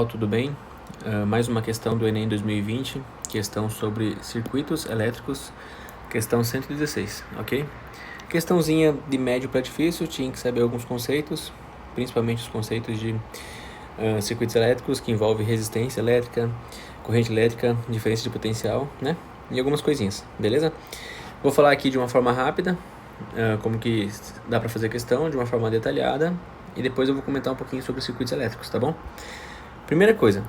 pessoal, tudo bem? Mais uma questão do Enem 2020, questão sobre circuitos elétricos, questão 116, ok? Questãozinha de médio para difícil, tinha que saber alguns conceitos, principalmente os conceitos de circuitos elétricos, que envolve resistência elétrica, corrente elétrica, diferença de potencial, né? E algumas coisinhas, beleza? Vou falar aqui de uma forma rápida, como que dá para fazer a questão, de uma forma detalhada, e depois eu vou comentar um pouquinho sobre circuitos elétricos, tá bom? Primeira coisa,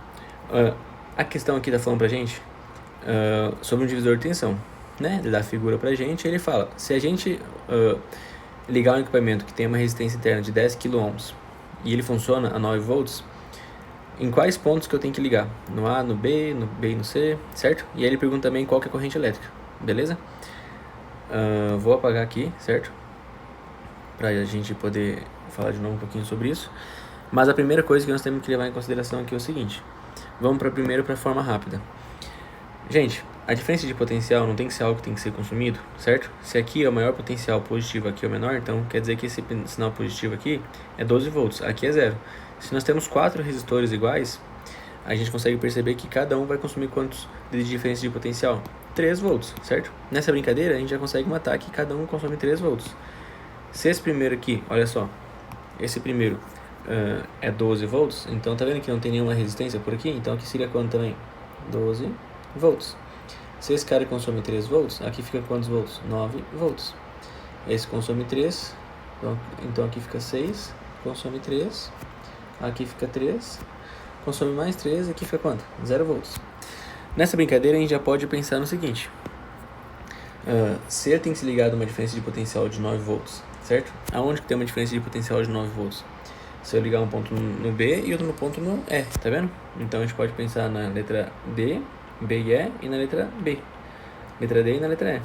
a questão aqui tá falando pra gente sobre um divisor de tensão, né? Ele dá a figura pra gente e ele fala, se a gente ligar um equipamento que tem uma resistência interna de 10 kΩ e ele funciona a 9 volts, em quais pontos que eu tenho que ligar? No A, no B e no C, certo? E aí ele pergunta também qual que é a corrente elétrica, beleza? Vou apagar aqui, certo? Pra gente poder falar de novo um pouquinho sobre isso. Mas a primeira coisa que nós temos que levar em consideração aqui é o seguinte. Vamos primeiro para a forma rápida. Gente, a diferença de potencial não tem que ser algo que tem que ser consumido, certo? Se aqui é o maior potencial positivo, aqui é o menor, então quer dizer que esse sinal positivo aqui é 12 volts, aqui é 0. Se nós temos 4 resistores iguais, a gente consegue perceber que cada um vai consumir quantos de diferença de potencial? 3 volts, certo? Nessa brincadeira, a gente já consegue matar que cada um consome 3 volts. Se esse primeiro aqui, olha só, esse primeiro é 12 volts, então tá vendo que não tem nenhuma resistência por aqui? Então aqui seria quanto também? 12 volts. Se esse cara consome 3 volts, aqui fica quantos volts? 9 volts. Esse consome 3, então aqui fica 6, consome 3, aqui fica 3, consome mais 3, aqui fica quanto? 0 volts. Nessa brincadeira a gente já pode pensar no seguinte, se ele tem que se ligar a uma diferença de potencial de 9 volts, certo? Aonde que tem uma diferença de potencial de 9 volts? Se eu ligar um ponto no B e outro no ponto no E, tá vendo? Então a gente pode pensar na letra D, B e E, e na letra B. Letra D e na letra E.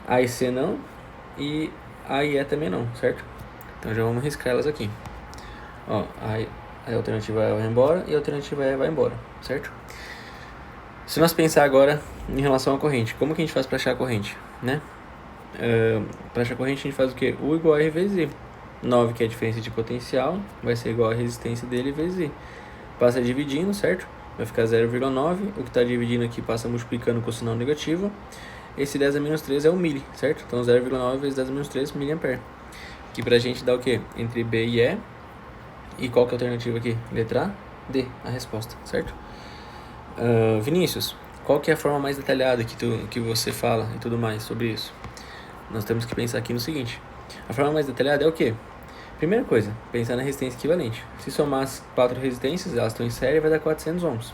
A e C não, e A e E também não, certo? Então já vamos riscar elas aqui. Ó, a alternativa E vai embora e a alternativa E vai embora, certo? Se nós pensar agora em relação à corrente, como que a gente faz para achar a corrente, né? Para achar a corrente a gente faz o quê? U igual a R vezes I. 9, que é a diferença de potencial, vai ser igual a resistência dele vezes I. Passa dividindo, certo? Vai ficar 0,9. O que está dividindo aqui passa multiplicando com o sinal negativo. Esse 10 a menos 3 é o milli, certo? Então 0,9 vezes 10 a menos 3, miliampere. Que pra gente dá o quê? Entre B e E. E qual que é a alternativa aqui? Letra D, a resposta, certo? Vinícius, qual que é a forma mais detalhada que você fala e tudo mais sobre isso? Nós temos que pensar aqui no seguinte. A forma mais detalhada é o quê? Primeira coisa, pensar na resistência equivalente. Se somar as 4 resistências, elas estão em série, vai dar 400 ohms.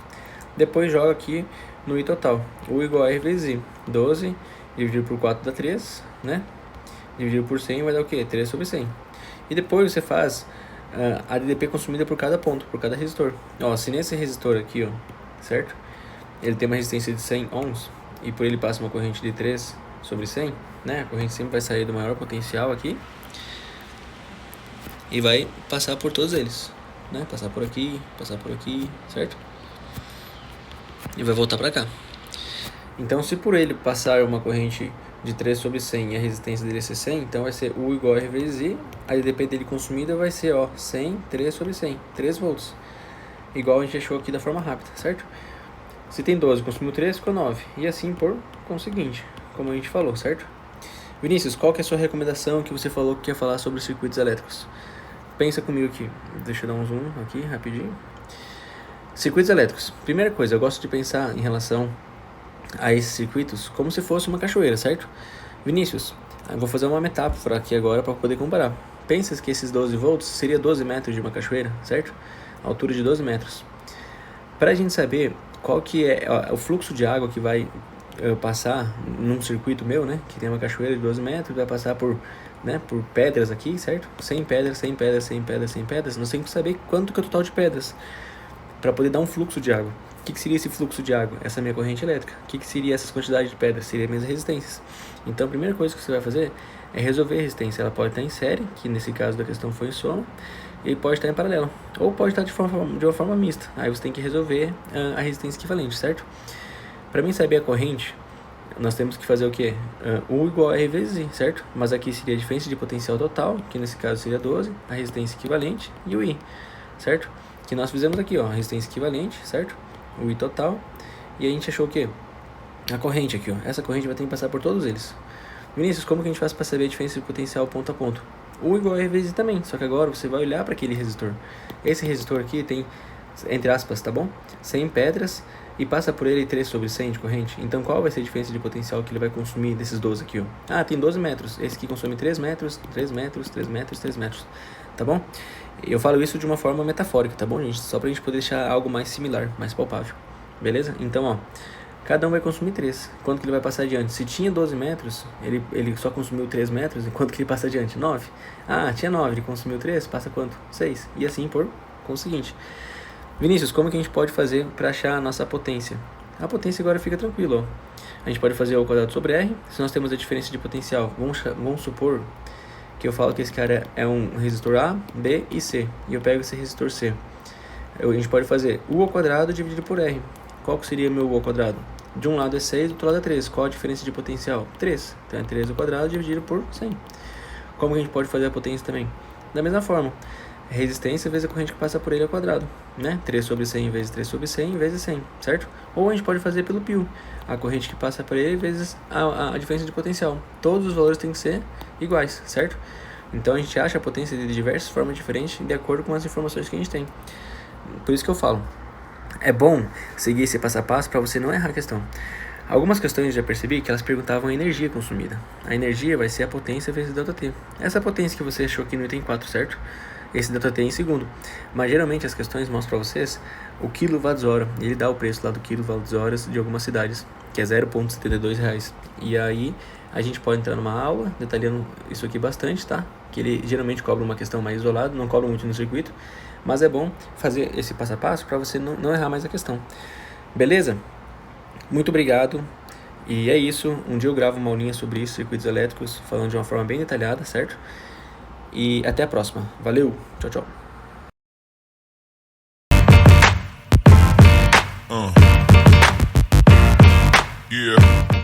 Depois joga aqui no I total. U igual a R vezes I. 12 dividido por 4 dá 3, né? Dividido por 100 vai dar o quê? 3 sobre 100. E depois você faz a DDP consumida por cada ponto, por cada resistor. Ó, se nesse resistor aqui, ó, certo? Ele tem uma resistência de 100 ohms e por ele passa uma corrente de 3 sobre 100, né? A corrente sempre vai sair do maior potencial aqui e vai passar por todos eles, né? Passar por aqui, certo? E vai voltar para cá. Então, se por ele passar uma corrente de 3 sobre 100 e a resistência dele ser 100, então vai ser U igual a R vezes I, a DDP dele consumida vai ser, ó, 100, 3 sobre 100, 3 volts. Igual a gente achou aqui da forma rápida, certo? Se tem 12, consumiu 3, ficou 9. E assim por conseguinte, como a gente falou, certo? Vinícius, qual que é a sua recomendação que você falou que quer falar sobre circuitos elétricos? Pensa comigo aqui. Deixa eu dar um zoom aqui, rapidinho. Circuitos elétricos. Primeira coisa, eu gosto de pensar em relação a esses circuitos como se fosse uma cachoeira, certo? Vinícius, eu vou fazer uma metáfora aqui agora para poder comparar. Pensa que esses 12 volts seria 12 metros de uma cachoeira, certo? A altura de 12 metros. Para a gente saber qual que é o fluxo de água que vai passar num circuito meu, né? Que tem uma cachoeira de 12 metros, vai passar por pedras aqui, certo? 100 pedras, 100 pedras, 100 pedras, 100 pedras. Nós temos que saber quanto que é o total de pedras para poder dar um fluxo de água. O que seria esse fluxo de água? Essa é a minha corrente elétrica. O que seria essas quantidades de pedras? Seria minhas resistências. Então a primeira coisa que você vai fazer é resolver a resistência. Ela pode estar em série, que nesse caso da questão foi em soma, e pode estar em paralelo, ou pode estar de uma forma mista. Aí você tem que resolver a resistência equivalente, certo? Para mim saber a corrente, nós temos que fazer o quê? U igual a R vezes I, certo? Mas aqui seria a diferença de potencial total, que nesse caso seria 12, a resistência equivalente e o I, certo? que nós fizemos aqui, ó, a resistência equivalente, certo? O I total. E a gente achou o quê? A corrente aqui, ó. Essa corrente vai ter que passar por todos eles. Vinícius, como que a gente faz para saber a diferença de potencial ponto a ponto? U igual a R vezes I também, só que agora você vai olhar para aquele resistor. Esse resistor aqui tem, entre aspas, tá bom? 100 pedras e passa por ele 3 sobre 100 de corrente. Então qual vai ser a diferença de potencial que ele vai consumir desses 12 aqui, ó? Ah, tem 12 metros. Esse aqui consome 3 metros, 3 metros, 3 metros, 3 metros. Tá bom? Eu falo isso de uma forma metafórica, tá bom, gente? Só pra gente poder deixar algo mais similar, mais palpável. Beleza? Então, ó, cada um vai consumir 3. Quanto que ele vai passar adiante? Se tinha 12 metros, ele só consumiu 3 metros, enquanto que ele passa adiante? 9. Ah, tinha 9, ele consumiu 3, passa quanto? 6. E assim por conseguinte. Vinícius, como que a gente pode fazer para achar a nossa potência? A potência agora fica tranquilo, ó. A gente pode fazer o quadrado sobre R. Se nós temos a diferença de potencial, vamos supor que eu falo que esse cara é um resistor A, B e C. E eu pego esse resistor C. A gente pode fazer U ao quadrado dividido por R. Qual que seria meu U ao quadrado? De um lado é 6, do outro lado é 3. Qual a diferença de potencial? 3. Então é 3 ao quadrado dividido por 100. Como que a gente pode fazer a potência também? Da mesma forma. Resistência vezes a corrente que passa por ele ao quadrado, né? 3 sobre 100 vezes 3 sobre 100 vezes 100, certo? Ou a gente pode fazer pelo π, a corrente que passa por ele vezes a diferença de potencial. Todos os valores têm que ser iguais, certo? Então a gente acha a potência de diversas formas diferentes de acordo com as informações que a gente tem. Por isso que eu falo, é bom seguir esse passo a passo para você não errar a questão. Algumas questões eu já percebi que elas perguntavam a energia consumida. A energia vai ser a potência vezes ΔT. Essa potência que você achou aqui no item 4, certo? Esse ΔT em segundo. Mas geralmente as questões mostram para vocês o kWh. Ele dá o preço lá do kWh de algumas cidades, que é R$0,72. E aí a gente pode entrar numa aula detalhando isso aqui bastante, tá? Que ele geralmente cobra uma questão mais isolada, não cobra muito no circuito. Mas é bom fazer esse passo a passo para você não errar mais a questão. Beleza? Muito obrigado. E é isso. Um dia eu gravo uma aulinha sobre isso, circuitos elétricos, falando de uma forma bem detalhada, certo? E até a próxima. Valeu. Tchau, tchau. Yeah.